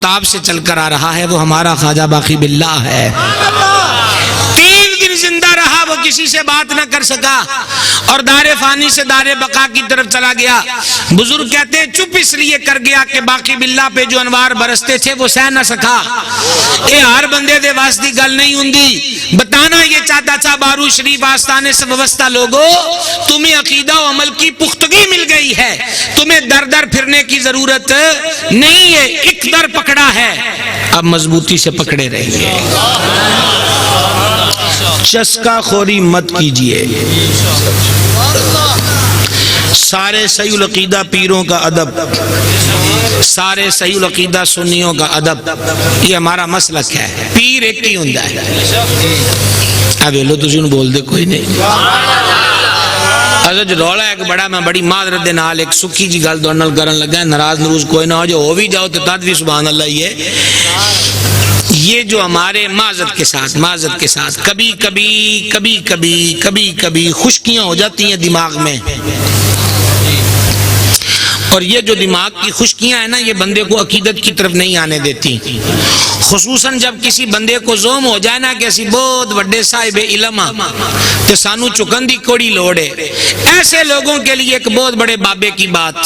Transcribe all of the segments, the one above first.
تاب سے چل کر آ رہا ہے، وہ ہمارا خواجہ باقی باللہ ہے۔ 3 دن زندہ رہا، وہ کسی سے بات نہ کر سکا اور دار فانی سے دار بقا کی طرف چلا گیا۔ بزرگ کہتے ہیں چپ اس لیے کر گیا کہ باقی باللہ پہ جو انوار برستے تھے وہ سہ نہ سکا۔ اے ہر بندے دے واسطی گل نہیں ہوندی، بتانا یہ چاہتا تھا بارو شریف آستانے سے وابستہ لوگو، تمہیں عقیدہ و عمل کی پختگی مل گئی ہے، تمہیں در در پھرنے کی ضرورت نہیں ہے، ایک در پکڑا ہے، اب مضبوطی سے پکڑے رہیے، چسکا خوری مت کیجئے۔ سارے صحیح العقیدہ پیروں کا ادب، سارے صحیح العقیدہ سنیوں کا ادب، یہ ہمارا مسلک ہے۔ پیر ایک ہی ہوندہ ہے۔ اب یہ لو تو جن بول دے کوئی نہیں۔ حضرت رولا ایک بڑا میں بڑی معذرت دے نال ایک سکھی جی گل دونل کرن لگا ہے، ناراض نروز کوئی نہ ہو، جو ہو بھی جاؤ تو تد بھی سبحان اللہ یہ جو ہمارے معذرت کے ساتھ کبھی خشکیاں ہو جاتی ہیں دماغ میں، اور یہ جو دماغ کی خشکیاں ہیں نا، یہ بندے کو عقیدت کی طرف نہیں آنے دیتی۔ خصوصاً جب کسی بندے کو زوم ہو جائے نا کہ اسی بہت بڑے صاحب علم تو سانو چکن دی کوڑی لوڑ ہے، ایسے لوگوں کے لیے ایک بہت بڑے بابے کی بات۔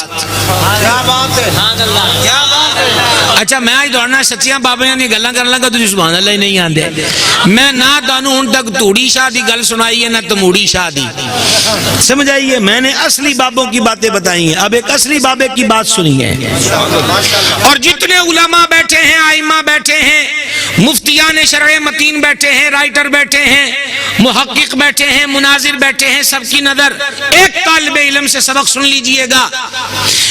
اچھا میں آج دوڑنا سچیاں بابیاں دی گلاں کرن لگا تو سبحان اللہ ہی نہیں آندے۔ میں نہ تانوں ہن تک توڑی شاہ دی گل سنائی ہے نہ تموڑی شاہ دی، سمجھ آئیے، میں نے اصلی بابوں کی باتیں بتائی ہیں، اب ایک اصلی بابے کی بات سنی ہے۔ اور جتنے علماء بیٹھے ہیں، ائمہ بیٹھے ہیں، مفتیان شرع متین بیٹھے ہیں، رائٹر بیٹھے ہیں، محقق بیٹھے ہیں، مناظر بیٹھے ہیں، سب کی نظر ایک طالب علم سے سبق سن لیجئے گا۔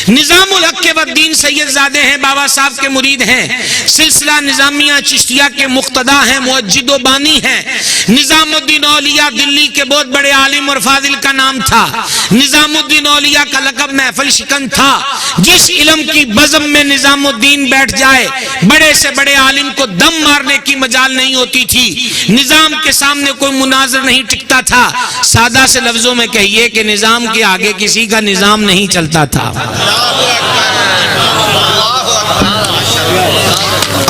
نظام الحق کے والدین سید زادے ہیں، بابا صاحب کے مرید ہیں، سلسلہ نظامیہ چشتیہ کے مقتدا ہیں، موجد و بانی ہیں۔ نظام الدین اولیاء دلی کے بہت بڑے عالم اور فاضل کا نام تھا۔ نظام الدین اولیاء کا لقب محفل شکن تھا۔ جس علم کی بزم میں نظام الدین بیٹھ جائے، بڑے سے بڑے عالم کو دم مارنے کی مجال نہیں ہوتی تھی، نظام کے سامنے کوئی مناظر نہیں ٹکتا تھا۔ سادہ سے لفظوں میں کہیے کہ نظام کے آگے کسی کا نظام نہیں چلتا تھا۔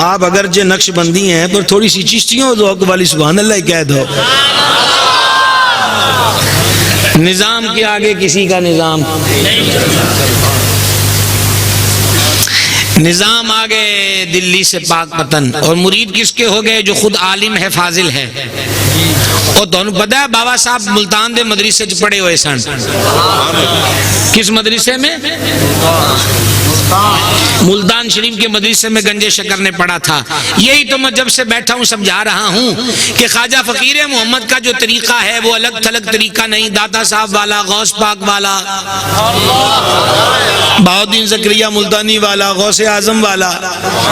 آپ اگرچہ نقش بندی ہیں پر تھوڑی سی چشتیوں ذوق والی سبحان اللہ ہی کہہ دو۔ نظام کے آگے کسی کا نظام، نظام آگے دلی سے پاک پتن، اور مرید کس کے ہو گئے؟ جو خود عالم ہے، فاضل ہے۔ اور تو انہوں پتا ہے بابا صاحب ملتان دے مدرسے چ پڑے ہوئے سن۔ کس مدرسے میں؟ ملتان شریف کے مدرسے میں گنجے شکر نے پڑھا تھا۔ یہی تو میں جب سے بیٹھا ہوں سمجھا رہا ہوں کہ خواجہ فقیر محمد کا جو طریقہ ہے وہ الگ تھلگ طریقہ نہیں، داتا صاحب والا، غوث پاک والا، بہاؤالدین زکریا ملتانی والا، غوث اعظم والا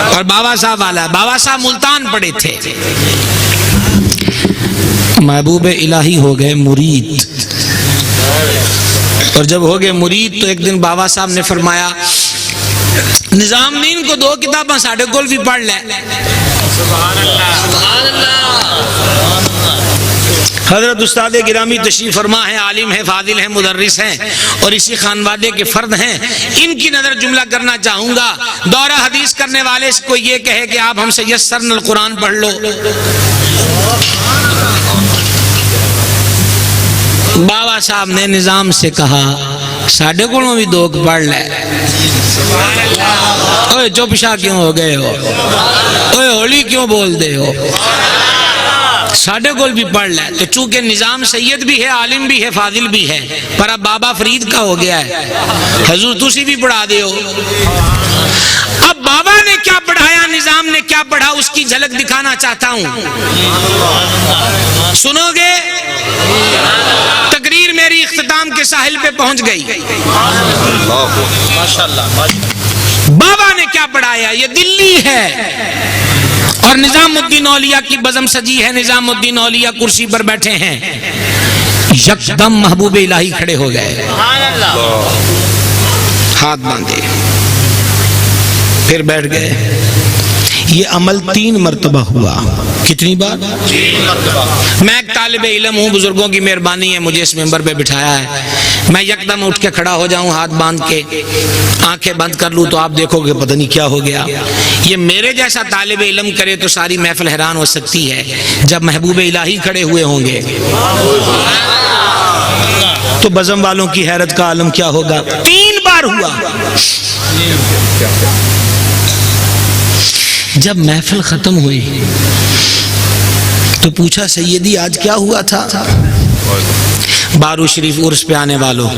اور بابا صاحب والا۔ بابا صاحب ملتان پڑے تھے، محبوب الہی ہو گئے مرید، اور جب ہو گئے مرید تو ایک دن بابا صاحب نے فرمایا نظام دین کو 2 کتاباں ساڑھے کول بھی پڑھ لے۔ حضرت استاد گرامی تشریف فرما ہے، عالم ہے، فاضل ہے، مدرس ہیں اور اسی خانوادے کے فرد ہیں۔ ان کی نظر جملہ کرنا چاہوں گا۔ دورہ حدیث کرنے والے کو یہ کہے کہ آپ ہم سے یسرن القرآن پڑھ لو، بابا صاحب نے نظام سے کہا ساڑھے کولوں بھی 2 پڑھ لے۔ اوہ چپ شاہ کیوں ہو گئے ہو؟ اوہ ہولی کیوں بول دے ہو؟ ساڑھے کول بھی پڑھ لے۔ تو چونکہ نظام سید بھی ہے، عالم بھی ہے، فاضل بھی ہے، پر اب بابا فرید کا ہو گیا ہے، حضور تسی بھی پڑھا دے ہو۔ اب بابا نے کیا پڑھایا، نظام نے کیا پڑھا، اس کی جھلک دکھانا چاہتا ہوں، سنو گے؟ تقریر میری اختتام کے ساحل پہ پہنچ گئی۔ بابا نے کیا پڑھایا؟ یہ دلی ہے اور نظام الدین اولیاء کی بزم سجی ہے، نظام الدین اولیاء کرسی پر بیٹھے ہیں۔ یکدم محبوب الہی کھڑے ہو گئے، ہاتھ باندھے، پھر بیٹھ گئے۔ یہ عمل 3 مرتبہ ہوا۔ کتنی بار؟ 3 مرتبہ۔ میں ایک طالب علم ہوں, بزرگوں کی مہربانی ہے مجھے اس ممبر پہ بٹھایا ہے, میں یکدم اٹھ کے کھڑا ہو جاؤں ہاتھ باندھ کے, آنکھیں بند کر لوں تو آپ دیکھو گے پتہ نہیں کیا ہو گیا. یہ میرے جیسا طالب علم کرے تو ساری محفل حیران ہو سکتی ہے, جب محبوب الہی کھڑے ہوئے ہوں گے تو بزم والوں کی حیرت کا عالم کیا ہوگا. 3 بار ہوا. جب محفل ختم ہوئی تو پوچھا سیدی آج کیا ہوا تھا؟ بارو شریف عرس پہ آنے والوں,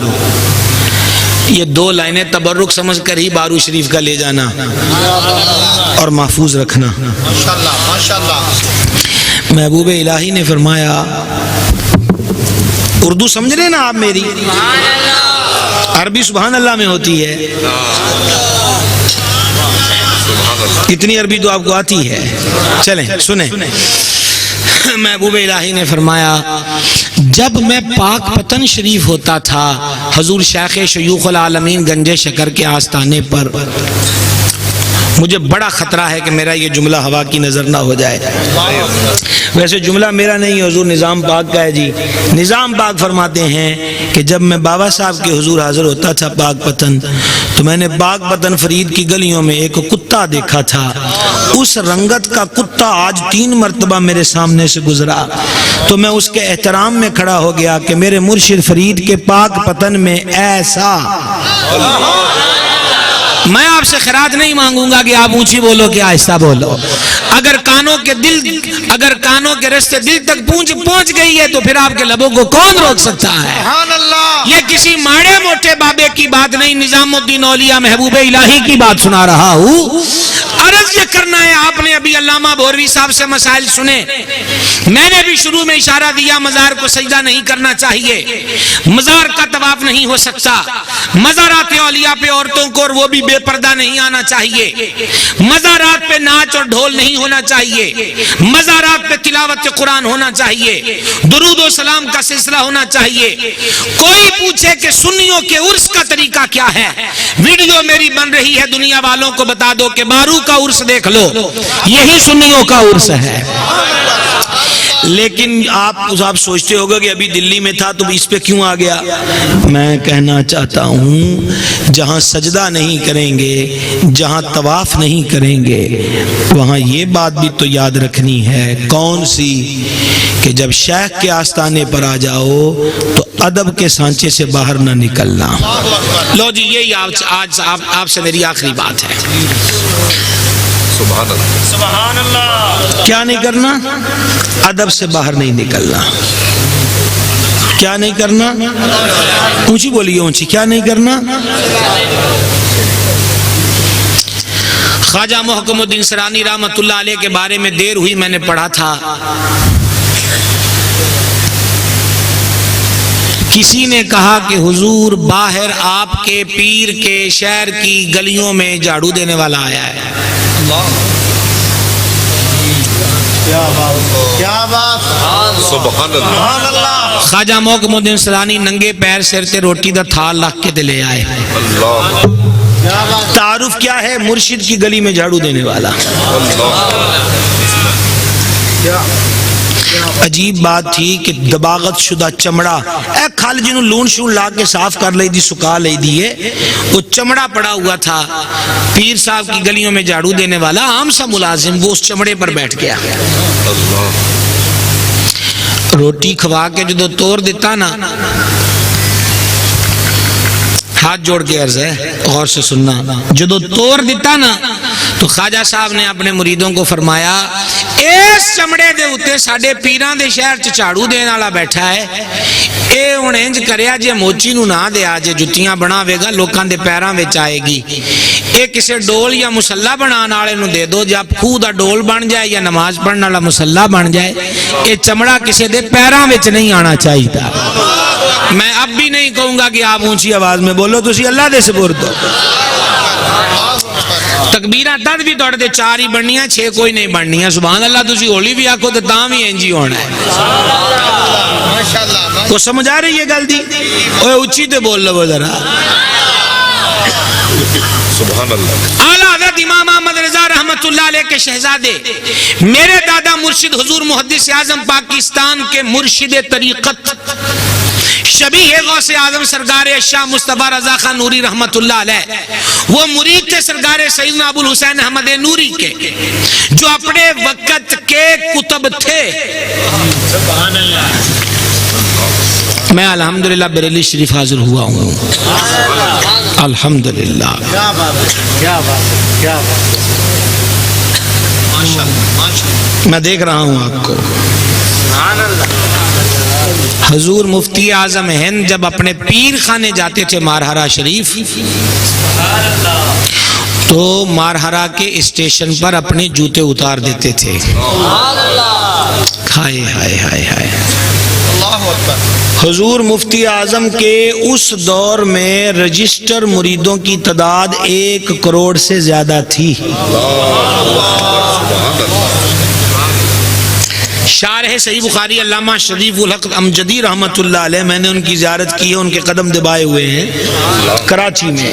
یہ 2 لائنیں تبرک سمجھ کر ہی بارو شریف کا لے جانا اور محفوظ رکھنا. محبوب الہی نے فرمایا, اردو سمجھ رہے نا آپ میری, عربی سبحان اللہ میں ہوتی ہے, اتنی عربی تو آپ کو آتی ہے. چلیں سنیں, محبوب الہی نے فرمایا جب میں پاک پتن شریف ہوتا تھا حضور شیخ شیوخ العالمین گنج شکر کے آستانے پر, مجھے بڑا خطرہ ہے کہ میرا یہ جملہ ہوا کی نظر نہ ہو جائے. ویسے جملہ میرا نہیں ہے, حضور نظام پاک کا ہے جی. نظام پاک فرماتے ہیں کہ جب میں بابا صاحب کے حضور حاضر ہوتا تھا پاک پتن, تو میں نے پاک پتن فرید کی گلیوں میں ایک کتا دیکھا تھا. اس رنگت کا کتا آج 3 مرتبہ میرے سامنے سے گزرا تو میں اس کے احترام میں کھڑا ہو گیا کہ میرے مرشد فرید کے پاک پتن میں ایسا. میں آپ سے خیرات نہیں مانگوں گا کہ آپ اونچی بولو کہ آہستہ بولو. اگر کانوں کے رستے دل تک پہنچ گئی ہے تو پھر آپ کے لبوں کو کون روک سکتا ہے؟ یہ کسی ماڑے موٹے بابے کی بات نہیں, نظام الدین اولیاء محبوب الہی کی بات سنا رہا ہوں. عرض یہ کرنا ہے, آپ نے ابھی علامہ بوروی صاحب سے مسائل سنے, میں نے بھی شروع میں اشارہ دیا مزار کو سجدہ نہیں کرنا چاہیے, مزار کا طواف نہیں ہو سکتا, مزارات اولیاء پہ عورتوں کو اور وہ بھی بے پردہ نہیں آنا چاہیے, مزارات پہ ناچ اور ڈھول نہیں ہونا چاہیے, مزارات پہ تلاوت قرآن ہونا چاہیے, درود و سلام کا سلسلہ ہونا چاہیے. کوئی پوچھے کہ سنیوں کے عرس کا طریقہ کیا ہے, ویڈیو میری بن رہی ہے, دنیا والوں کو بتا دو کہ بارو کا عرس دیکھ لو, یہی سنیوں کا عرس ہے. لیکن آپ سوچتے ہوگا کہ ابھی دلی میں تھا تو اس پہ کیوں آ گیا. میں کہنا چاہتا ہوں جہاں سجدہ نہیں کریں گے, جہاں طواف نہیں کریں گے, وہاں یہ بات بھی تو یاد رکھنی ہے. کون سی؟ کہ جب شیخ کے آستانے پر آ جاؤ تو ادب کے سانچے سے باہر نہ نکلنا. لو جی, یہی آج آپ سے میری آخری بات ہے. سبحان اللہ. کیا نہیں کرنا؟ ادب سے باہر نہیں نکلنا. کیا نہیں کرنا؟ اونچی بولیے, اونچی. کیا نہیں کرنا؟ خواجہ محکم الدین سرانی رحمت اللہ علیہ کے بارے میں دیر ہوئی میں نے پڑھا تھا. کسی نے کہا کہ حضور باہر آپ کے پیر کے شہر کی گلیوں میں جھاڑو دینے والا آیا ہے. کیا بات. سبحان اللہ. خواجہ محکم الدین سرانی ننگے پیر سر سے روٹی دا تھال رکھ کے تے لے آئے. تعارف کیا ہے؟ مرشد کی گلی میں جھاڑو دینے والا. عجیب بات تھی کہ دباغت شدہ چمڑا, اے کھال جنہوں لون شون لا کے صاف کر لئی دی, سکا لئی دی ہے, وہ چمڑا پڑا ہوا تھا. پیر صاحب کی گلیوں میں جھاڑو دینے والا عام سا ملازم, وہ اس چمڑے پر بیٹھ گیا. روٹی کھوا کے جو توڑ دیتا نا, ہاتھ جوڑ کے عرض ہے, غور سے سننا, جدو توڑ دیتا نا تو خواجہ صاحب نے اپنے مریدوں کو فرمایا اس چمڑے دے اتے ساڑھے پیران دے شہر چ جھاڑو دین والا بیٹھا ہے, اے ہن انج کریا جے موچی نو نہ دیا جے جتیاں بناوے گا لوکاں دے پیراں وچ آئے گی, اے کسے ڈول یا مصلی بنان والے نو دے دو, جب خود دا ڈول بن جائے یا نماز پڑھن والا مصلی بن جائے, اے چمڑا کسے دے پیراں وچ نہیں آنا چاہیے. میں اب بھی نہیں کہوں گا کہ آپ اونچی آواز میں بولو, تسی اللہ دے سپرد ہو. تکبیرہ تد بھی توڑ دے 4 ہی بننیاں, 6 کوئی نہیں بننیاں. سبحان اللہ. تسی ہولی بھی آکھو تو تاں بھی انجی ہونا ہے. کو سمجھ آ رہی ہے گل دی؟ اوے اچھی تے بول لو ذرا. سبحان اللہ. اعلیٰ حضرت امام احمد رضا رحمۃ رحمت اللہ علیہ کے شہزادے میرے دادا مرشد حضور محدث اعظم پاکستان کے مرشد طریقت شبیہ غوث اعظم سرکار شاہ مصطفیٰ رضا خان نوری رحمت اللہ علیہ، وہ مرید تھے سرکار سیدنا ابو الحسین احمد نوری کے، جو اپنے وقت کے کتب تھے۔ سبحان اللہ۔ میں الحمدللہ بریلی شریف حاضر ہوا ہوں، الحمدللہ۔ کیا بات ہے، کیا بات ہے، کیا بات ہے، ماشاءاللہ ماشاءاللہ۔ میں دیکھ رہا ہوں آپ کو۔ سبحان اللہ۔ حضور مفتی اعظم ہند جب اپنے پیر خانے جاتے تھے مارہرہ شریف، تو مارہرہ کے اسٹیشن پر اپنے جوتے اتار دیتے تھے۔ ہائے ہائے ہائے ہائے۔ اللہ اکبر۔ حضور مفتی اعظم کے اس دور میں رجسٹر مریدوں کی تعداد 1 کروڑ سے زیادہ تھی۔ شارح صحیح بخاری علامہ شریف الحق امجدی رحمت اللہ علیہ، میں نے ان کی زیارت کی ہے، ان کے قدم دبائے ہوئے ہیں کراچی میں۔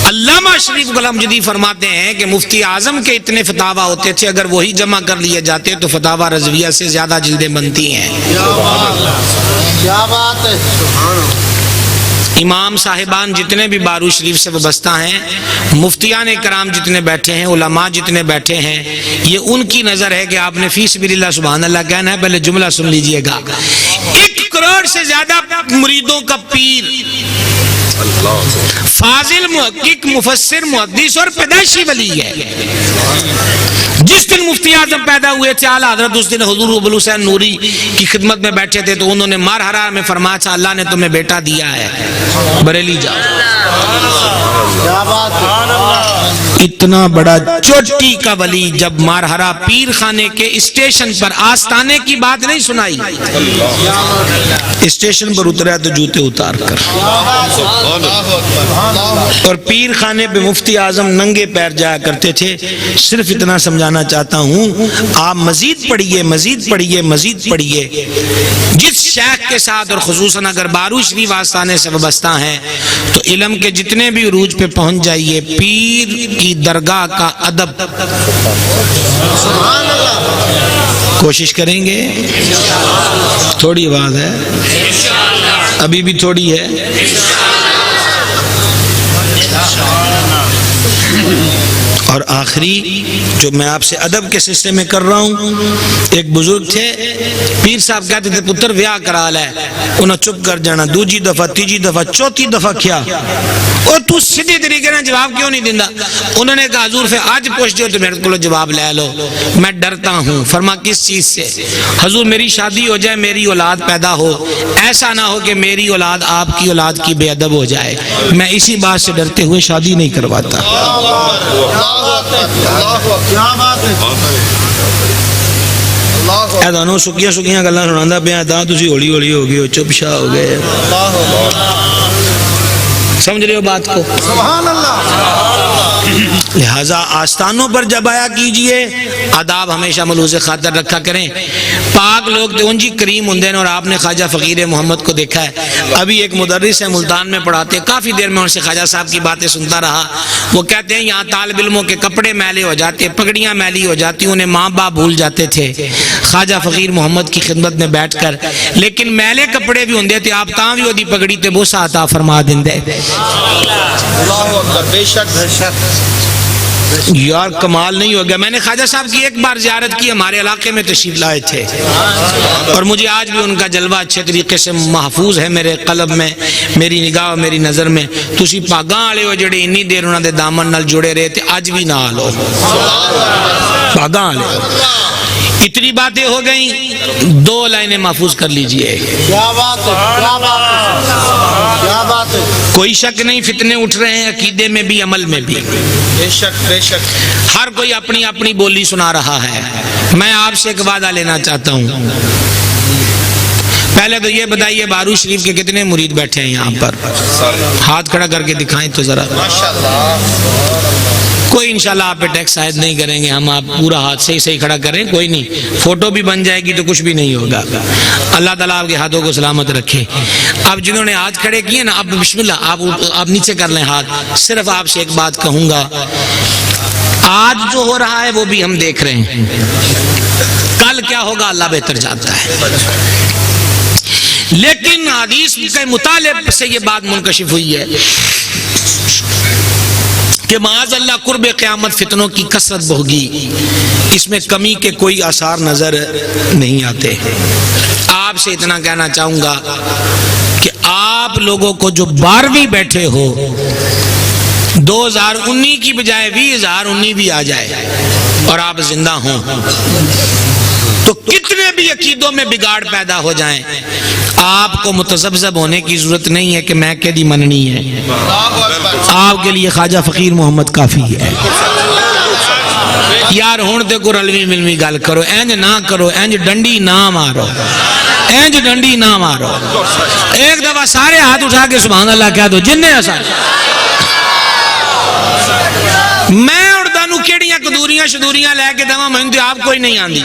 علامہ شریف الامجدی فرماتے ہیں کہ مفتی اعظم کے اتنے فتاویٰ ہوتے تھے، اگر وہی جمع کر لیے جاتے تو فتاویٰ رضویہ سے زیادہ جلدیں بنتی ہیں۔ کیا بات ہے، سبحان اللہ۔ امام صاحبان جتنے بھی بارو شریف سے وابستہ ہیں، مفتیان کرام جتنے بیٹھے ہیں، علماء جتنے بیٹھے ہیں، یہ ان کی نظر ہے کہ آپ نے فی سبیل اللہ سبحان اللہ کہنا ہے۔ پہلے جملہ سن لیجئے گا، 1 کروڑ سے زیادہ مریدوں کا پیر، فاضل، محقق، مفسر، محدث اور پیدائشی ولی ہے۔ جس دن مفتی اعظم پیدا ہوئے تھے اعلیٰ حضرت اس دن حضور ابو الحسین نوری کی خدمت میں بیٹھے تھے، تو انہوں نے مارہرہ میں فرمایا تھا اللہ نے تمہیں بیٹا دیا ہے، بریلی جاؤ۔ کیا بات ہے۔ اتنا بڑا چوٹی کا ولی جب مارہرہ پیر خانے کے اسٹیشن پر، آستانے کی بات نہیں سنائی، اسٹیشن پر اترا تو جوتے اتار کر، اور پیر خانے پہ مفتی اعظم ننگے پیر جایا کرتے تھے۔ صرف اتنا سمجھانا چاہتا ہوں، آپ مزید پڑھیے، مزید پڑھیے، مزید پڑھیے۔ جس شیخ کے ساتھ، اور خصوصاً اگر بارو شریف آستانے سے وابستہ ہیں، تو علم کے جتنے بھی عروج پہ پہنچ جائیے، پیر کی درگاہ کا ادب کوشش کریں گے۔ تھوڑی آواز ہے، ابھی بھی تھوڑی ہے۔ اور آخری جو میں آپ سے ادب کے سلسلے میں کر رہا ہوں، ایک بزرگ تھے، پیر صاحب کہتے تھے پتر ویاہ کرا لے، انہوں چپ کر جانا، دوجی دفعہ، تیجی دفعہ، چوتھی دفعہ کیا، اور تو سیدھی طریقے نے جواب کیوں نہیں دینا؟ انہوں نے کہا حضور پھر آج پوچھ دیو تو میرے کو جواب لے لو، میں ڈرتا ہوں۔ فرما کس چیز سے؟ حضور میری شادی ہو جائے، میری اولاد پیدا ہو، ایسا نہ ہو کہ میری اولاد آپ کی اولاد کی بے ادب ہو جائے، میں اسی بات سے ڈرتے ہوئے شادی نہیں کرواتا۔ کیا بات ہے، اے دانوں سکیاں سکیاں گلاں سناندا پیا تاں تسی ہولی ہولی ہو گئے ہو، چپ شاہ ہو گئے۔ سمجھ رہے ہو بات کو؟ سبحان اللہ۔ لہذا آستانوں پر جب آیا کیجئے، آداب ہمیشہ ملحوظ خاطر رکھا کریں۔ پاک لوگ تو انجی کریم ہوندے ہیں، اور آپ نے خواجہ فقیر محمد کو دیکھا ہے، ابھی ایک مدرس ہے ملتان میں پڑھاتے، کافی دیر میں ان سے خواجہ صاحب کی باتیں سنتا رہا۔ وہ کہتے ہیں یہاں طالب علموں کے کپڑے میلے ہو جاتے، پگڑیاں میلی ہو جاتی، انہیں ماں باپ بھول جاتے تھے خواجہ فقیر محمد کی خدمت میں بیٹھ کر، لیکن میلے کپڑے بھی ہوندے تھے، آپ تاں بھی وہ پگڑی تے بوسا عطا فرما دیندے۔ اللہ اکبر، بے شک بے شک۔ یار کمال نہیں ہو گیا۔ میں نے خواجہ صاحب کی ایک بار زیارت کی، ہمارے علاقے میں تشریف لائے تھے، اور مجھے آج بھی ان کا جلوہ اچھے طریقے سے محفوظ ہے میرے قلب میں، میری نگاہ اور میری نظر میں۔ تسی پاگاں والے ہو جڑے انی دیر انہاں دے دامن نال جڑے رہے تھے، اج بھی نال ہو، پاگاں والے ہو۔ اتنی باتیں ہو گئیں، 2 لائنیں محفوظ کر لیجئے۔ کیا بات ہے، کیا بات ہے، کیا بات ہے۔ کوئی شک نہیں فتنے اٹھ رہے ہیں، عقیدے میں بھی، عمل میں بھی، بے شک بے شک۔ ہر کوئی اپنی اپنی بولی سنا رہا ہے۔ میں آپ سے ایک وعدہ لینا چاہتا ہوں، پہلے تو یہ بتائیے بارو شریف کے کتنے مرید بیٹھے ہیں یہاں پر؟ ہاتھ کھڑا کر کے دکھائیں تو ذرا۔ ماشاءاللہ۔ کوئی انشاءاللہ آپ پہ ٹیکس عائد نہیں کریں گے ہم، آپ پورا ہاتھ صحیح کھڑا کریں، کوئی نہیں، فوٹو بھی بن جائے گی تو کچھ بھی نہیں ہوگا۔ اللہ تعالیٰ آپ کے ہاتھوں کو سلامت رکھے۔ اب جنہوں نے ہاتھ کھڑے کیے نا، اب بسم اللہ، آپ نیچے کر لیں ہاتھ۔ صرف آپ سے ایک بات کہوں گا، آج جو ہو رہا ہے وہ بھی ہم دیکھ رہے ہیں، کل کیا ہوگا اللہ بہتر جانتا ہے، لیکن حدیث کے مطالب سے یہ بات منکشف ہوئی ہے کہ معاذ اللہ قرب قیامت فتنوں کی کثرت ہوگی، اس میں کمی کے کوئی آثار نظر نہیں آتے۔ آپ سے اتنا کہنا چاہوں گا کہ آپ لوگوں کو جو 12ویں بیٹھے ہو، 2019 کی بجائے 2019 بھی آ جائے اور آپ زندہ ہوں تو کتنے بھی عقیدوں میں بگاڑ پیدا ہو جائیں، آپ کو متذبذب ہونے کی ضرورت نہیں ہے کہ میں کدی مننی ہے، آپ کے لیے خواجہ فقیر محمد کافی ہے۔ یار ہون تے کو رلوی ملوی گل کرو، اینج نہ کرو، اینج ڈنڈی نہ مارو، اینج ڈنڈی نہ مارو۔ ایک دفعہ سارے ہاتھ اٹھا کے سبحان اللہ کہہ دو، جننے ایسا میں اور دانو کیڑیاں قدوریاں شدوریاں لے کے دوا میں آپ کوئی نہیں آندی،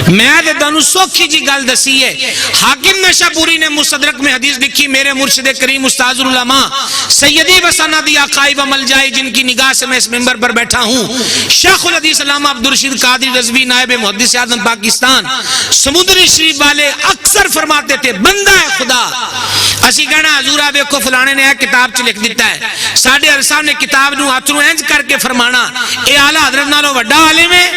میں تے دانو سوکھی جی گل دسی ہے۔ حاکم نشاپوری نے مستدرک میں حدیث لکھی، میرے مرشد کریم استاذ العلماء سیدی و سندی آقائی و ملجائی، جن کی نگاہ سے میں اس منبر پر بیٹھا ہوں، شیخ الحدیث علامہ عبدالرشید قادری رضوی نائب محدث اعظم پاکستان سمندری شریف والے اکثر فرماتے تھے، بندہ ہے خدا اسی کہنا حضور ویکھو فلانے نے کتاب چ لکھ دیتا ہے، ساڈے ارساں نے کتاب نو ہاتھ نو انج کر کے فرمانا اے اعلی حضرت نالوں وڈا عالم ہے۔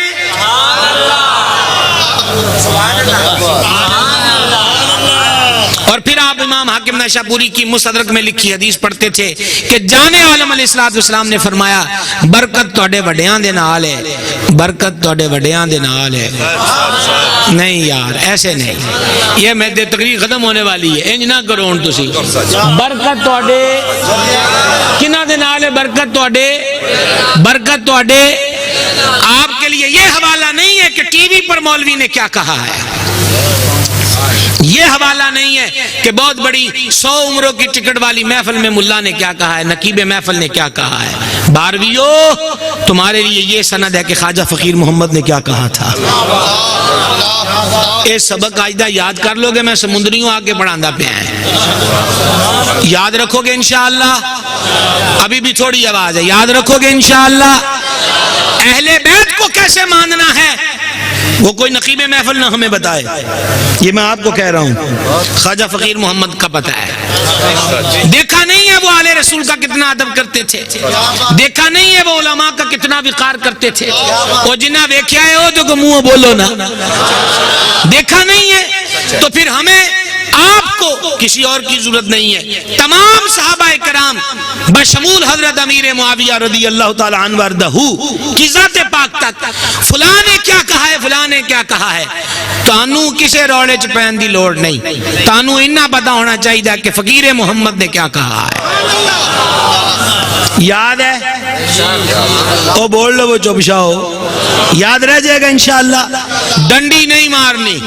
اور پھر آپ امام حاکم نشاپوری کی مستدرک میں لکھی حدیث پڑھتے تھے کہ جانے عالم علیہ السلام نے فرمایا برکت تواڈے وڈیاں دے نال ہے، برکت تواڈے وڈیاں دے نال ہے۔ نہیں یار ایسے نہیں، یہ میں تقریر ختم ہونے والی ہے، انج نہ کرو ہن تسی۔ برکت تواڈے کنہاں دے نال ہے؟ برکت تواڈے آپ کے لیے یہ حوالہ نہیں ہے کہ ٹی وی پر مولوی نے کیا کہا ہے، یہ حوالہ نہیں ہے کہ بہت بڑی 100 عمروں کی ٹکٹ والی محفل میں ملا نے کیا کہا ہے، نقیب محفل نے کیا کہا ہے۔ بارویو تمہارے لیے یہ سند ہے کہ خواجہ فقیر محمد نے کیا کہا تھا۔ یہ سبق آئندہ یاد کر لو گے، میں سمندریوں آگے پڑھاندہ پہ ہیں، یاد رکھو گے انشاءاللہ۔ ابھی بھی تھوڑی آواز ہے، یاد رکھو گے انشاءاللہ۔ اہل بیت کو کیسے ماننا ہے وہ کوئی نقیب محفل نہ ہمیں بتائے، یہ میں آپ کو کہہ رہا ہوں، خواجہ فقیر محمد کا پتہ ہے۔ دیکھا نہیں ہے وہ آل رسول کا کتنا ادب کرتے تھے، دیکھا نہیں ہے وہ علماء کا کتنا وقار کرتے تھے، وہ جنہ ویکھیا ہے وہ تو منہ بولو نا، دیکھا نہیں ہے تو پھر ہمیں آپ کو کسی اور کی ضرورت نہیں ہے۔ تمام صحابہ کرام بشمول حضرت امیر معاویہ رضی اللہ تعالی عنہ وارضہ کی ذات پاک تک فلاں نے کیا کہا ہے، فلاں نے کیا کہا ہے، تانوں کسے روڑے چ پین دی لوڑ نہیں، تانوں اتنا پتا ہونا چاہیے کہ فقیر محمد نے کیا کہا ہے۔ یاد ہے تو بول لو، وہ چپ شاؤ، یاد رہ جائے گا انشاءاللہ۔ ڈنڈی نہیں مارنی،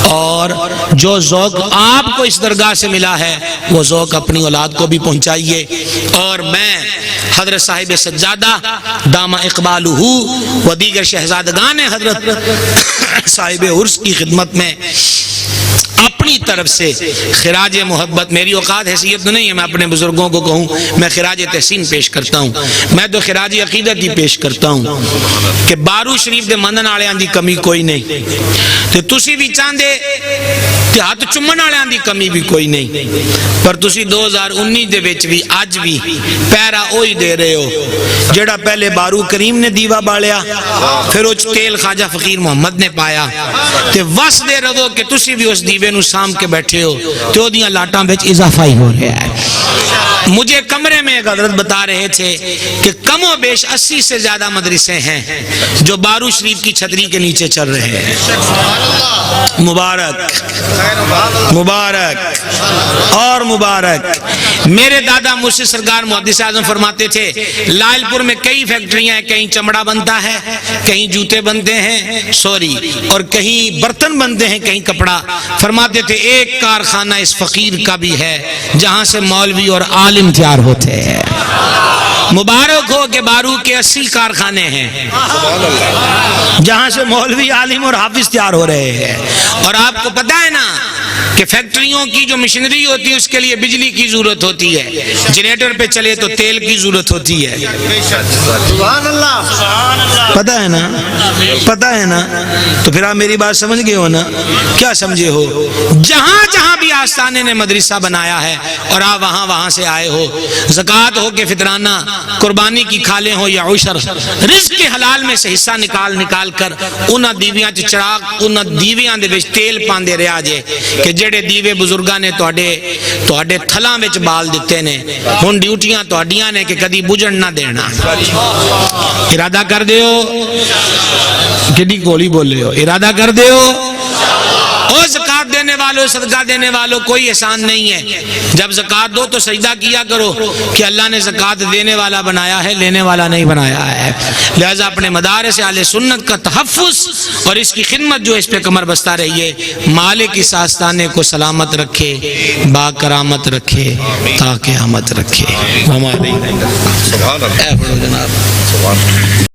اور جو ذوق آپ کو اس درگاہ سے ملا ہے وہ ذوق اپنی اولاد کو بھی پہنچائیے۔ اور میں حضرت صاحب سجادہ دامہ اقبالہ و دیگر شہزادگان حضرت صاحب عرس کی خدمت میں اپنی طرف سے خراج محبت، میری اوقات حیثیت نہیں ہے میں اپنے بزرگوں کو کہوں، میں خراج تحسین پیش کرتا ہوں، میں تو خراج عقیدت ہی پیش کرتا ہوں کہ بارو شریف دے مندن آلیاں دی کمی کوئی نہیں، تے تسی بھی چاندے تے ہاتھ چمن آلیاں دی کمی بھی کوئی نہیں، پر تسی 2019 دے وچ بھی اج بھی پیرا اوہی دے رہے ہو جڑا پہلے بارو کریم نے دیوا بالیا، پھر اچ تیل خواجہ فقیر محمد نے پایا، تے وس دے رہو کہ تسی بھی اس دیوے نو سام کے بیٹھے ہو تو دیاں لاٹاں بچ اضافہ ہی ہو رہا ہے۔ مجھے کمرے میں ایک حضرت بتا رہے تھے کہ کم و بیش 80 سے زیادہ مدرسے ہیں جو بارو شریف کی چھتری کے نیچے چل رہے ہیں۔ مبارک مبارک اور مبارک۔ میرے دادا مرشد سرکار محدث اعظم فرماتے تھے لائل پور میں کئی فیکٹریاں ہیں، کہیں چمڑا بنتا ہے، کہیں جوتے بنتے ہیں، اور کہیں برتن بنتے ہیں، کہیں کپڑا۔ فرماتے تھے ایک کارخانہ اس فقیر کا بھی ہے جہاں سے مولوی اور عالم عالم تیار ہوتے ہیں. مبارک ہو کہ بارو کے 80 کارخانے ہیں جہاں سے مولوی عالم اور حافظ تیار ہو رہے ہیں. اور آپ کو پتہ ہے نا کہ فیکٹریوں کی جو مشینری ہوتی ہے اس کے لیے بجلی کی ضرورت ہوتی ہے. جنریٹر پہ چلے تو تیل کی ضرورت ہوتی ہے. سبحان اللہ. پتہ ہے نا, پتہ ہے نا. تو پھر آپ میری بات سمجھ گئے ہو نا, کیا سمجھے ہو؟ جہاں جہاں بھی آستانے نے مدرسہ بنایا ہے اور آپ وہاں وہاں سے آئے ہو, زکوٰۃ ہو کہ فطرانہ, قربانی کی کھالیں ہو یا عشر, رزق کے حلال میں سے حصہ نکال نکال کر انہاں دیویاں چ چراغ, انہاں دیویاں دے وچ تیل پاندے رہا جے کہ جڑے دیوے بزرگاں نے تواڈے تھلاں وچ بال دتے نے. ہن ڈیوٹیاں تواڈیاں نے کہ کدی بجھن نہ دینا. ارادہ کر دیو, کڈی گولی بولے ہو, ارادہ کر دیو. او زکوٰۃ دینے والوں, صدقہ دینے والوں, کوئی احسان نہیں ہے. جب زکوٰۃ دو تو سجدہ کیا کرو کہ اللہ نے زکوٰۃ دینے والا بنایا ہے, لینے والا نہیں بنایا ہے. لہذا اپنے مدارس اہل سنت کا تحفظ اور اس کی خدمت جو اس پہ کمر بستہ رہیے, مالک اس آستانے کو سلامت رکھے, با کرامت رکھے, تا قیامت رکھے. ہمارے سبحان اللہ. جناب سبحان اللہ.